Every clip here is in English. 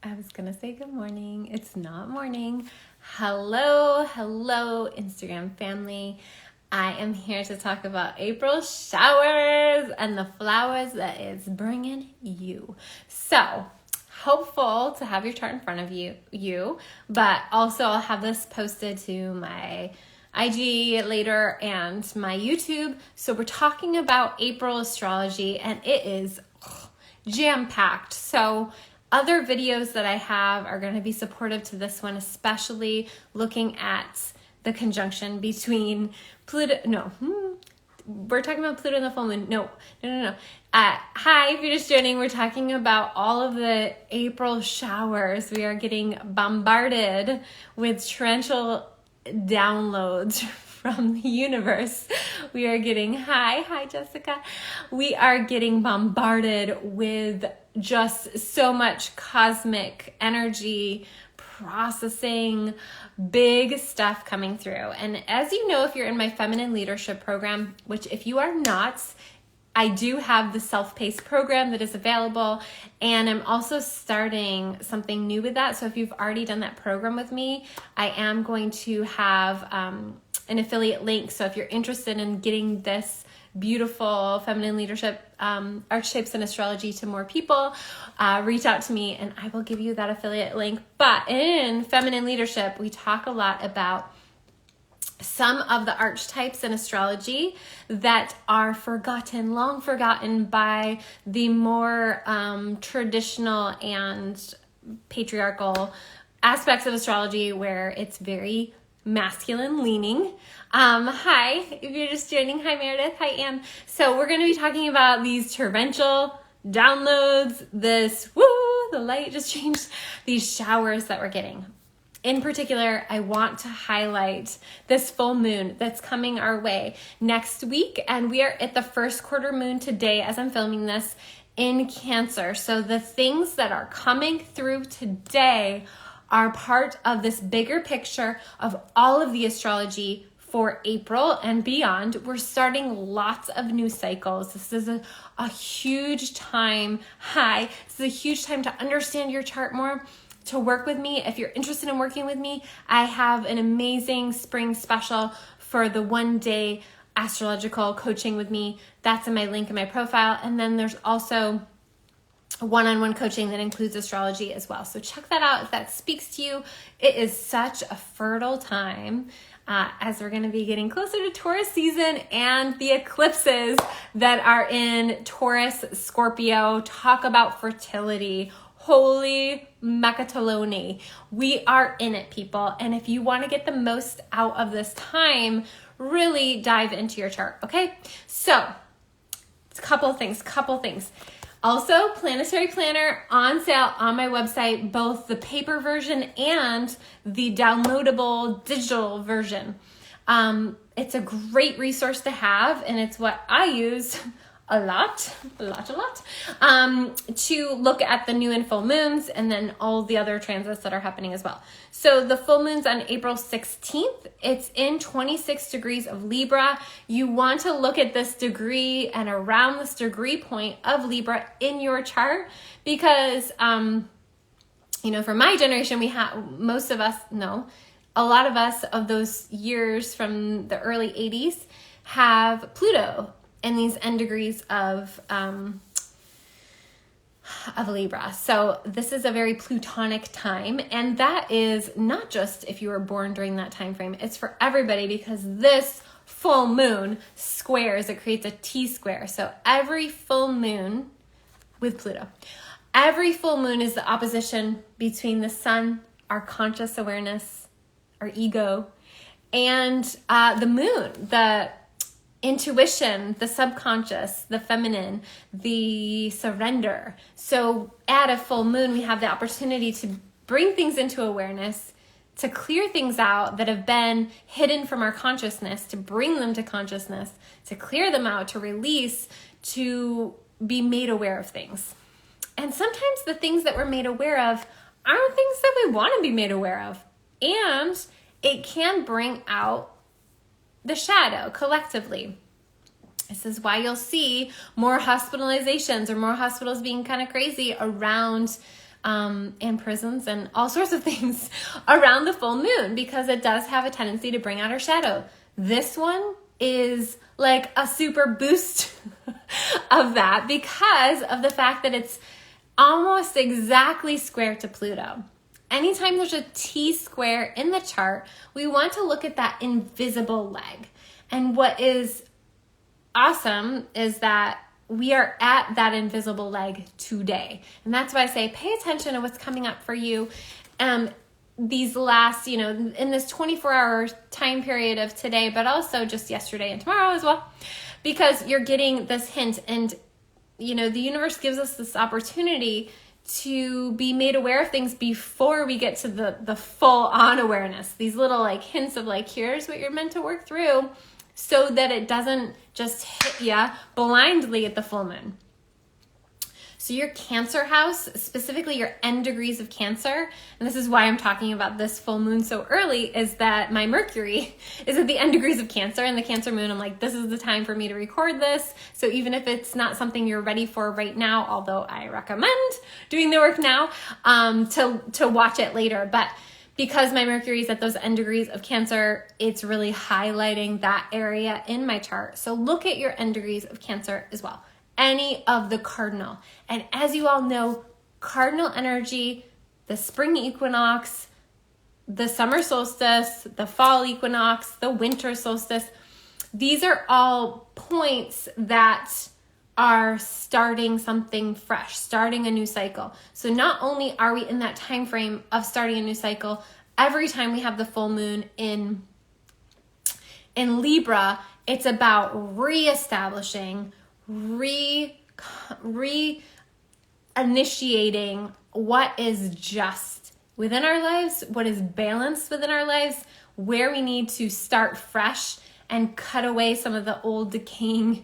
I was gonna say good morning. It's not morning. Hello, Instagram family. I am here to talk about April showers and the flowers that it's bringing you. So, hopeful to have your chart in front of you, but also I'll have this posted to my IG later and my YouTube. So we're talking about April astrology and it is jam-packed. So other videos that I have are going to be supportive to this one, especially looking at the conjunction between Pluto. We're talking about Pluto and the full moon. No. Hi, if you're just joining, we're talking about all of the April showers. We are getting bombarded with torrential downloads from the universe. We are getting, hi Jessica. We are getting bombarded with just so much cosmic energy, processing, big stuff coming through. And as you know, if you're in my feminine leadership program, which if you are not, I do have the self-paced program that is available, and I'm also starting something new with that. So if you've already done that program with me, I am going to have an affiliate link. So if you're interested in getting this beautiful feminine leadership archetypes and astrology to more people, reach out to me and I will give you that affiliate link. But in feminine leadership, we talk a lot about some of the archetypes in astrology that are long forgotten by the more traditional and patriarchal aspects of astrology, where it's very masculine leaning. Hi, if you're just joining. Hi, Meredith. Hi, Anne. So we're going to be talking about these torrential downloads, the light just changed, these showers that we're getting. In particular, I want to highlight this full moon that's coming our way next week. And we are at the first quarter moon today as I'm filming this in Cancer. So the things that are coming through today are part of this bigger picture of all of the astrology for April and beyond. We're starting lots of new cycles. This is a huge time. This is a huge time to understand your chart more, to work with me. If you're interested in working with me, I have an amazing spring special for the 1-day astrological coaching with me. That's in my link in my profile. And then there's also one-on-one coaching that includes astrology as well. So check that out if that speaks to you. It is such a fertile time as we're going to be getting closer to Taurus season and the eclipses that are in Taurus, Scorpio. Talk about fertility. Holy Mechatolone. We are in it, people. And if you want to get the most out of this time, really dive into your chart, okay? So, it's a couple things. Also, Planetary Planner on sale on my website, both the paper version and the downloadable digital version. It's a great resource to have, and it's what I use a lot, to look at the new and full moons and then all the other transits that are happening as well. So the full moon's on April 16th. It's in 26 degrees of Libra. You want to look at this degree and around this degree point of Libra in your chart because, for my generation, a lot of us of those years from the early 80s have Pluto and these end degrees of Libra. So this is a very Plutonic time, and that is not just if you were born during that time frame. It's for everybody because this full moon squares, it creates a T-square. So every full moon with Pluto, every full moon is the opposition between the sun, our conscious awareness, our ego, and the moon, the intuition, the subconscious, the feminine, the surrender. So at a full moon, we have the opportunity to bring things into awareness, to clear things out that have been hidden from our consciousness, to bring them to consciousness, to clear them out, to release, to be made aware of things. And sometimes the things that we're made aware of aren't things that we want to be made aware of. And it can bring out the shadow collectively. This is why you'll see more hospitalizations or more hospitals being kind of crazy around and prisons and all sorts of things around the full moon, because it does have a tendency to bring out our shadow. This one is like a super boost of that because of the fact that it's almost exactly square to Pluto. Anytime there's a T-square in the chart, we want to look at that invisible leg. And what is awesome is that we are at that invisible leg today. And that's why I say pay attention to what's coming up for you these last, in this 24-hour time period of today, but also just yesterday and tomorrow as well, because you're getting this hint. And, the universe gives us this opportunity to be made aware of things before we get to the full on awareness. These little hints of here's what you're meant to work through, so that it doesn't just hit you blindly at the full moon. So your Cancer house, specifically your end degrees of Cancer, and this is why I'm talking about this full moon so early, is that my Mercury is at the end degrees of Cancer, and the Cancer moon, I'm like, this is the time for me to record this. So even if it's not something you're ready for right now, although I recommend doing the work now, to watch it later. But because my Mercury is at those end degrees of Cancer, it's really highlighting that area in my chart. So look at your end degrees of Cancer as well. Any of the cardinal. And as you all know, cardinal energy, the spring equinox, the summer solstice, the fall equinox, the winter solstice, these are all points that are starting something fresh, starting a new cycle. So not only are we in that time frame of starting a new cycle, every time we have the full moon in Libra, it's about reestablishing, reinitiating what is just within our lives, what is balanced within our lives, where we need to start fresh and cut away some of the old decaying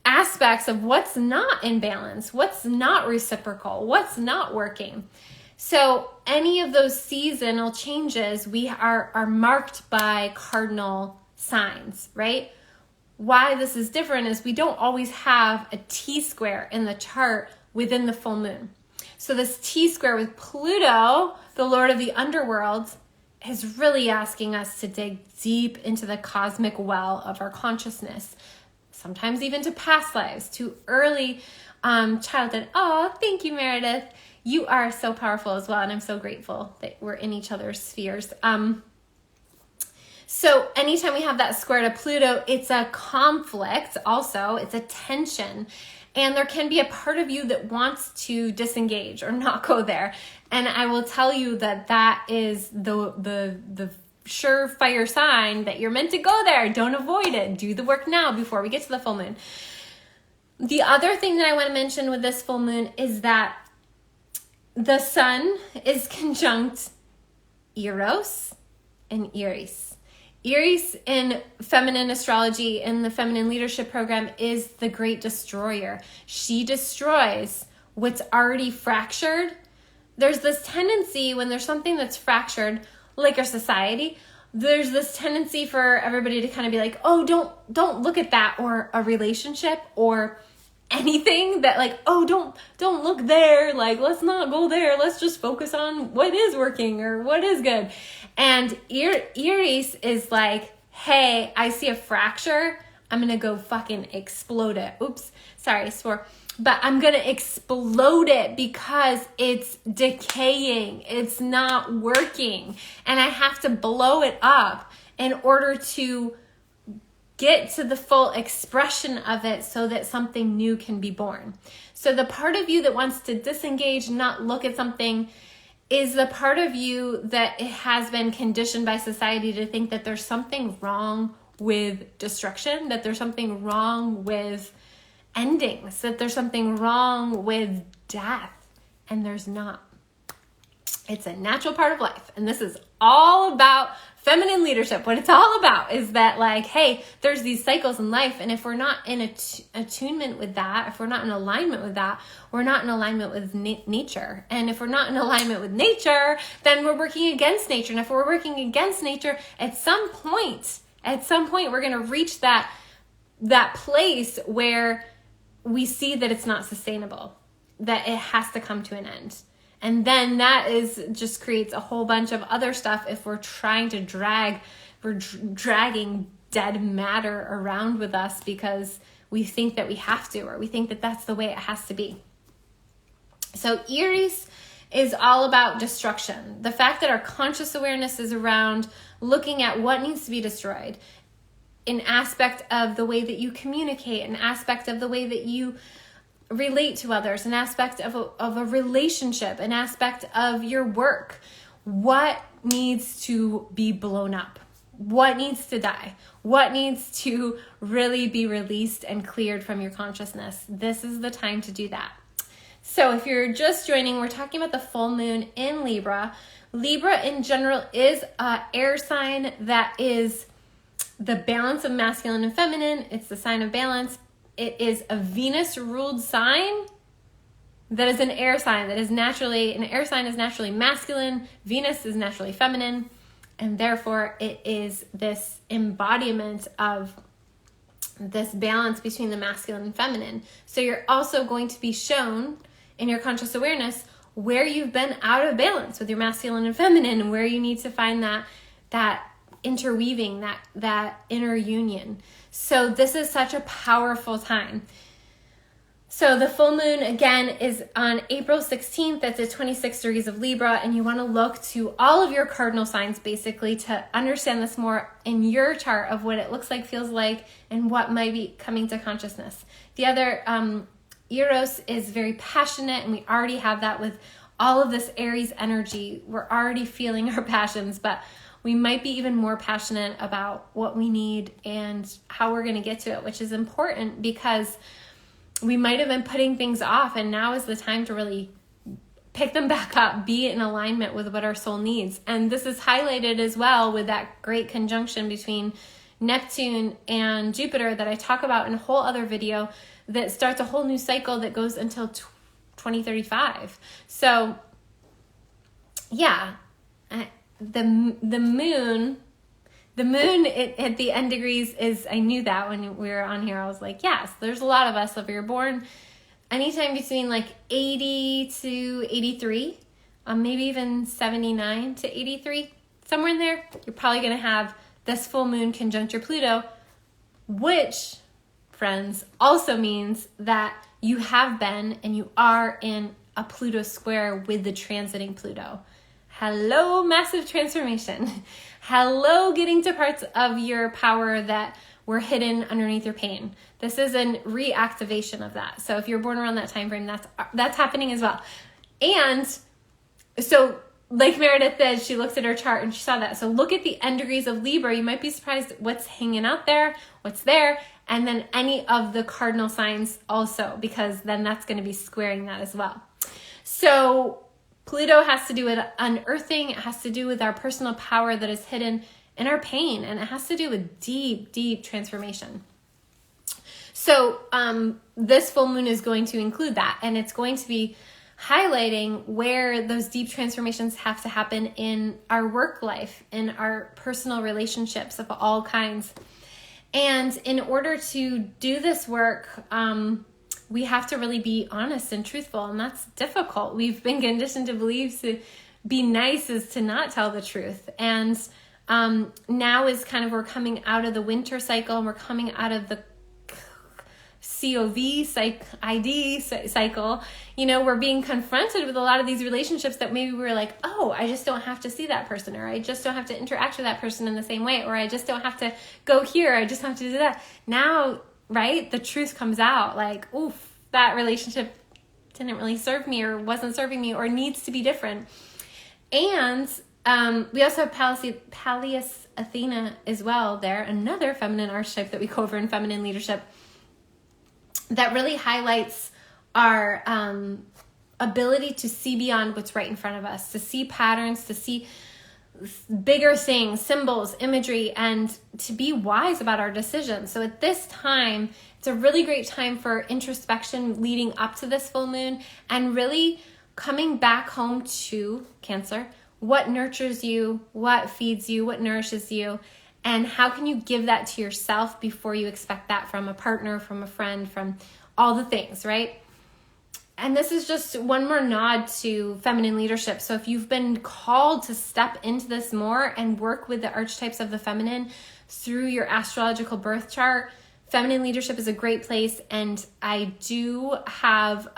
aspects of what's not in balance, what's not reciprocal, what's not working. So any of those seasonal changes, we are marked by cardinal signs, right? Why this is different is we don't always have a T-square in the chart within the full moon. So this T-square with Pluto, the Lord of the underworld, is really asking us to dig deep into the cosmic well of our consciousness, sometimes even to past lives, to early childhood. Oh, thank you, Meredith. You are so powerful as well, and I'm so grateful that we're in each other's spheres. So anytime we have that square to Pluto, it's a conflict also, it's a tension. And there can be a part of you that wants to disengage or not go there. And I will tell you that is the surefire sign that you're meant to go there. Don't avoid it. Do the work now before we get to the full moon. The other thing that I want to mention with this full moon is that the sun is conjunct Eros and Aries. Aries in feminine astrology, in the feminine leadership program, is the great destroyer. She destroys what's already fractured. There's this tendency when there's something that's fractured, like our society, there's this tendency for everybody to kind of be like, oh, don't look at that, or a relationship or anything that don't look there. Let's not go there. Let's just focus on what is working or what is good. And Aries is like, hey, I see a fracture. I'm going to go fucking explode it. Oops. Sorry, I swore. But I'm going to explode it because it's decaying. It's not working. And I have to blow it up in order to get to the full expression of it so that something new can be born. So the part of you that wants to disengage, not look at something, is the part of you that has been conditioned by society to think that there's something wrong with destruction, that there's something wrong with endings, that there's something wrong with death. And there's not. It's a natural part of life. And this is all about feminine leadership. What it's all about is that hey, there's these cycles in life. And if we're not in attunement with that, if we're not in alignment with that, we're not in alignment with nature. And if we're not in alignment with nature, then we're working against nature. And if we're working against nature, at some point, we're going to reach that place where we see that it's not sustainable, that it has to come to an end. And then that just creates a whole bunch of other stuff if we're trying to dragging dead matter around with us because we think that we have to, or we think that that's the way it has to be. So Aries is all about destruction. The fact that our conscious awareness is around looking at what needs to be destroyed, an aspect of the way that you communicate, an aspect of the way that you relate to others, an aspect of a relationship, an aspect of your work. What needs to be blown up? What needs to die? What needs to really be released and cleared from your consciousness? This is the time to do that. So if you're just joining, we're talking about the full moon in Libra. Libra in general is an air sign that is the balance of masculine and feminine. It's the sign of balance. It is a Venus-ruled sign that is an air sign that is naturally, an air sign is naturally masculine. Venus is naturally feminine. And therefore, it is this embodiment of this balance between the masculine and feminine. So you're also going to be shown in your conscious awareness where you've been out of balance with your masculine and feminine, and where you need to find that interweaving, that inner union. So this is such a powerful time. So the full moon, again, is on April 16th. That's at 26 degrees of Libra. And you want to look to all of your cardinal signs, basically, to understand this more in your chart of what it looks like, feels like, and what might be coming to consciousness. The other, Eros is very passionate, and we already have that with all of this Aries energy. We're already feeling our passions, but we might be even more passionate about what we need and how we're going to get to it, which is important because we might have been putting things off, and now is the time to really pick them back up, be in alignment with what our soul needs. And this is highlighted as well with that great conjunction between Neptune and Jupiter that I talk about in a whole other video that starts a whole new cycle that goes until 2035. So yeah, the moon at the end degrees is, I knew that when we were on here, I was like, yes, there's a lot of us. If you're born anytime between like 80 to 83, maybe even 79 to 83, somewhere in there, you're probably going to have this full moon conjunct your Pluto, which, friends, also means that you have been and you are in a Pluto square with the transiting Pluto. Hello, massive transformation. Hello, getting to parts of your power that were hidden underneath your pain. This is a reactivation of that. So if you're born around that time frame, that's happening as well. And so like Meredith did, she looks at her chart and she saw that. So look at the end degrees of Libra. You might be surprised what's hanging out there, what's there, and then any of the cardinal signs also, because then that's going to be squaring that as well. So Pluto has to do with unearthing. It has to do with our personal power that is hidden in our pain. And it has to do with deep, deep transformation. So this full moon is going to include that. And it's going to be highlighting where those deep transformations have to happen in our work life, in our personal relationships of all kinds. And in order to do this work, we have to really be honest and truthful, and that's difficult. We've been conditioned to believe to be nice is to not tell the truth. And now is kind of, we're coming out of the winter cycle, and we're coming out of the ID cycle. You know, we're being confronted with a lot of these relationships that maybe we're like, oh, I just don't have to see that person, or I just don't have to interact with that person in the same way, or I just don't have to go here, I just don't have to do that. Now, right, the truth comes out, like, oof, that relationship didn't really serve me, or wasn't serving me, or needs to be different. And we also have Pallas Athena as well there, another feminine archetype that we go over in feminine leadership, that really highlights our ability to see beyond what's right in front of us, to see patterns, to see bigger things, symbols, imagery, and to be wise about our decisions. So at this time, it's a really great time for introspection leading up to this full moon, and really coming back home to Cancer. What nurtures you, what feeds you, what nourishes you, and how can you give that to yourself before you expect that from a partner, from a friend, from all the things, right? And this is just one more nod to feminine leadership. So if you've been called to step into this more and work with the archetypes of the feminine through your astrological birth chart, feminine leadership is a great place. And I do have,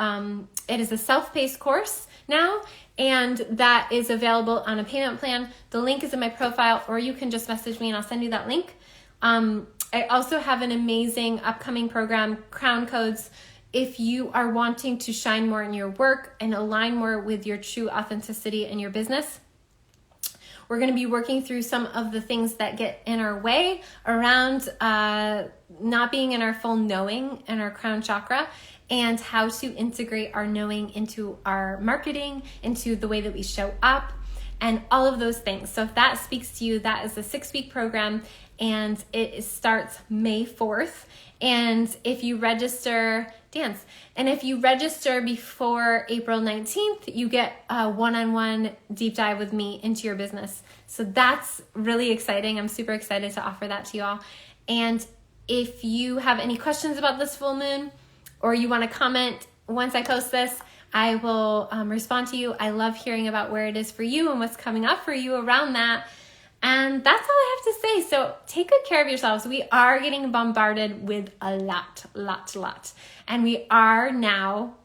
it is a self-paced course now, and that is available on a payment plan. The link is in my profile, or you can just message me and I'll send you that link. I also have an amazing upcoming program, Crown Codes. If you are wanting to shine more in your work and align more with your true authenticity in your business, we're going to be working through some of the things that get in our way around not being in our full knowing and our crown chakra, and how to integrate our knowing into our marketing, into the way that we show up, and all of those things. So if that speaks to you, that is a 6-week program, and it starts May 4th. And if you register, dance. And if you register before April 19th, you get a one-on-one deep dive with me into your business. So that's really exciting. I'm super excited to offer that to you all. And if you have any questions about this full moon, or you want to comment once I post this, I will respond to you. I love hearing about where it is for you and what's coming up for you around that. And that's all I have to say. So take good care of yourselves. We are getting bombarded with a lot. And we are now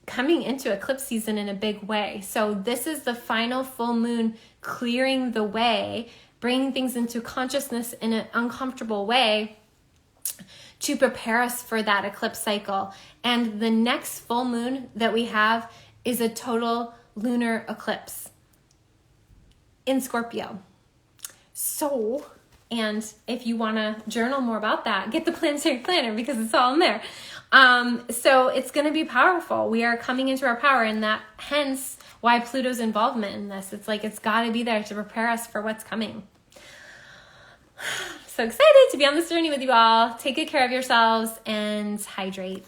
coming into eclipse season in a big way. So this is the final full moon clearing the way, bringing things into consciousness in an uncomfortable way to prepare us for that eclipse cycle. And the next full moon that we have is a total lunar eclipse in Scorpio. So, and if you want to journal more about that, get the planetary planner because it's all in there. So it's going to be powerful. We are coming into our power, and that hence why Pluto's involvement in this. It's like it's got to be there to prepare us for what's coming. So excited to be on this journey with you all. Take good care of yourselves and hydrate.